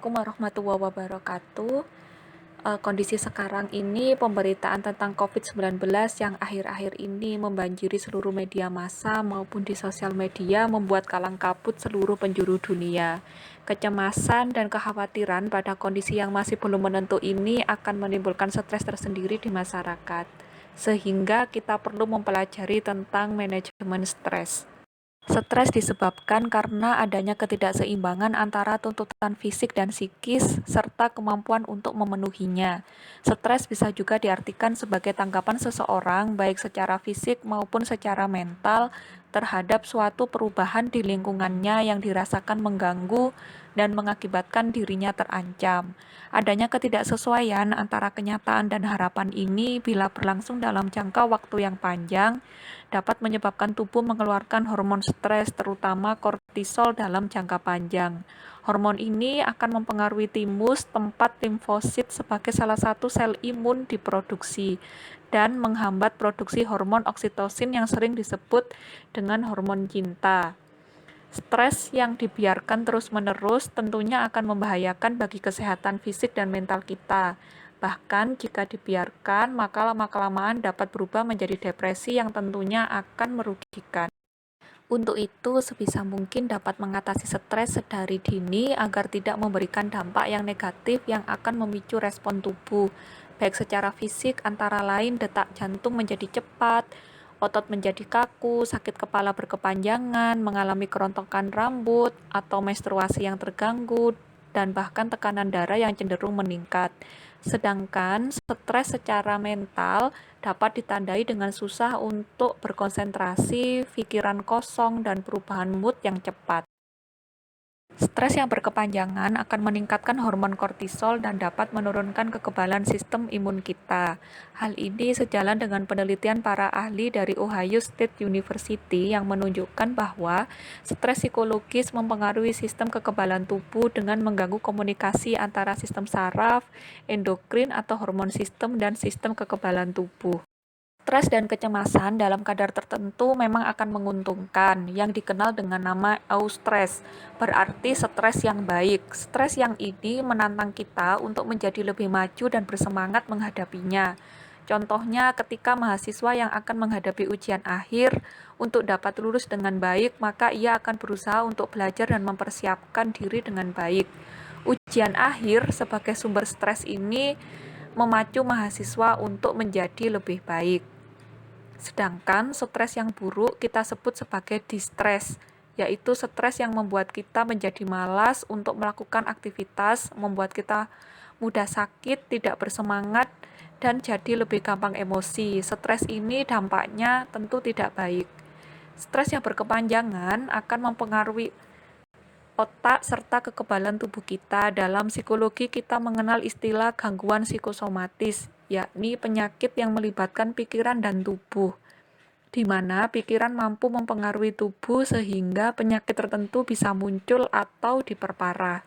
Assalamualaikum warahmatullahi wabarakatuh. Kondisi sekarang ini pemberitaan tentang COVID-19 yang akhir-akhir ini membanjiri seluruh media massa maupun di sosial media membuat kalang kabut seluruh penjuru dunia. Kecemasan dan kekhawatiran pada kondisi yang masih belum menentu ini akan menimbulkan stres tersendiri di masyarakat. Sehingga kita perlu mempelajari tentang manajemen stres. Stres disebabkan karena adanya ketidakseimbangan antara tuntutan fisik dan psikis, serta kemampuan untuk memenuhinya. Stres bisa juga diartikan sebagai tanggapan seseorang, baik secara fisik maupun secara mental, terhadap suatu perubahan di lingkungannya yang dirasakan mengganggu dan mengakibatkan dirinya terancam. Adanya ketidaksesuaian antara kenyataan dan harapan ini bila berlangsung dalam jangka waktu yang panjang, dapat menyebabkan tubuh mengeluarkan hormon stres, terutama kortisol dalam jangka panjang. Hormon ini akan mempengaruhi timus, tempat limfosit sebagai salah satu sel imun diproduksi, dan menghambat produksi hormon oksitosin yang sering disebut dengan hormon cinta. Stres yang dibiarkan terus-menerus tentunya akan membahayakan bagi kesehatan fisik dan mental kita. Bahkan jika dibiarkan, maka lama-kelamaan dapat berubah menjadi depresi yang tentunya akan merugikan. Untuk itu, sebisa mungkin dapat mengatasi stres sedari dini agar tidak memberikan dampak yang negatif yang akan memicu respon tubuh, baik secara fisik antara lain detak jantung menjadi cepat, otot menjadi kaku, sakit kepala berkepanjangan, mengalami kerontokan rambut, atau menstruasi yang terganggu, dan bahkan tekanan darah yang cenderung meningkat. Sedangkan stres secara mental dapat ditandai dengan susah untuk berkonsentrasi, pikiran kosong, dan perubahan mood yang cepat. Stres yang berkepanjangan akan meningkatkan hormon kortisol dan dapat menurunkan kekebalan sistem imun kita. Hal ini sejalan dengan penelitian para ahli dari Ohio State University yang menunjukkan bahwa stres psikologis mempengaruhi sistem kekebalan tubuh dengan mengganggu komunikasi antara sistem saraf, endokrin atau hormon sistem dan sistem kekebalan tubuh. Stres dan kecemasan dalam kadar tertentu memang akan menguntungkan, yang dikenal dengan nama eustress, berarti stres yang baik. Stres yang ini menantang kita untuk menjadi lebih maju dan bersemangat menghadapinya. Contohnya ketika mahasiswa yang akan menghadapi ujian akhir, untuk dapat lulus dengan baik, maka ia akan berusaha untuk belajar dan mempersiapkan diri dengan baik. Ujian akhir sebagai sumber stres ini memacu mahasiswa untuk menjadi lebih baik. Sedangkan stres yang buruk kita sebut sebagai distress, yaitu stres yang membuat kita menjadi malas untuk melakukan aktivitas, membuat kita mudah sakit, tidak bersemangat, dan jadi lebih gampang emosi. Stres ini dampaknya tentu tidak baik. Stres yang berkepanjangan akan mempengaruhi otak serta kekebalan tubuh kita. Dalam psikologi kita mengenal istilah gangguan psikosomatis, yakni penyakit yang melibatkan pikiran dan tubuh, di mana pikiran mampu mempengaruhi tubuh sehingga penyakit tertentu bisa muncul atau diperparah.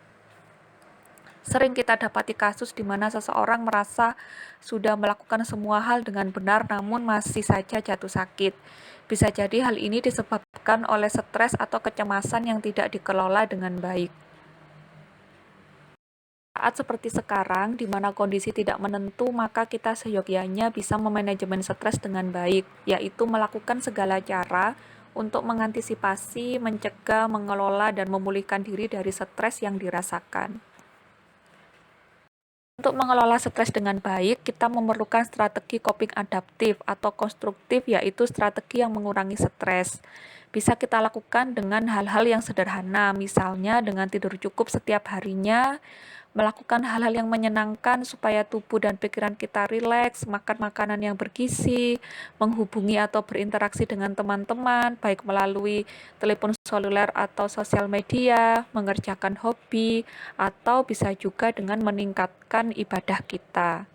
Sering kita dapati kasus di mana seseorang merasa sudah melakukan semua hal dengan benar namun masih saja jatuh sakit. Bisa jadi hal ini disebabkan oleh stres atau kecemasan yang tidak dikelola dengan baik. Saat seperti sekarang, di mana kondisi tidak menentu, maka kita seyogyanya bisa memanajemen stres dengan baik, yaitu melakukan segala cara untuk mengantisipasi, mencegah, mengelola, dan memulihkan diri dari stres yang dirasakan. Untuk mengelola stres dengan baik, kita memerlukan strategi coping adaptif atau konstruktif, yaitu strategi yang mengurangi stres. Bisa kita lakukan dengan hal-hal yang sederhana, misalnya dengan tidur cukup setiap harinya, melakukan hal-hal yang menyenangkan supaya tubuh dan pikiran kita rileks, makan makanan yang bergizi, menghubungi atau berinteraksi dengan teman-teman, baik melalui telepon seluler atau sosial media, mengerjakan hobi, atau bisa juga dengan meningkatkan ibadah kita.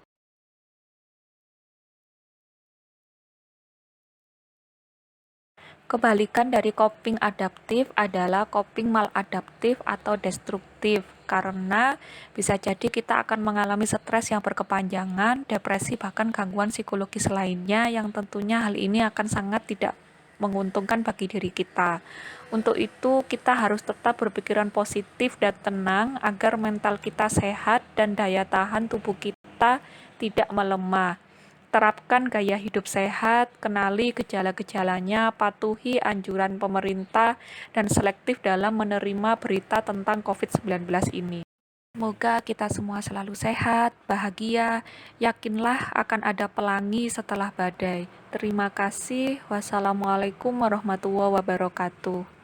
Kebalikan dari coping adaptif adalah coping maladaptif atau destruktif, karena bisa jadi kita akan mengalami stres yang berkepanjangan, depresi, bahkan gangguan psikologis lainnya yang tentunya hal ini akan sangat tidak menguntungkan bagi diri kita. Untuk itu, kita harus tetap berpikiran positif dan tenang agar mental kita sehat dan daya tahan tubuh kita tidak melemah. Terapkan gaya hidup sehat, kenali gejala-gejalanya, patuhi anjuran pemerintah, dan selektif dalam menerima berita tentang COVID-19 ini. Semoga kita semua selalu sehat, bahagia, yakinlah akan ada pelangi setelah badai. Terima kasih. Wassalamualaikum warahmatullahi wabarakatuh.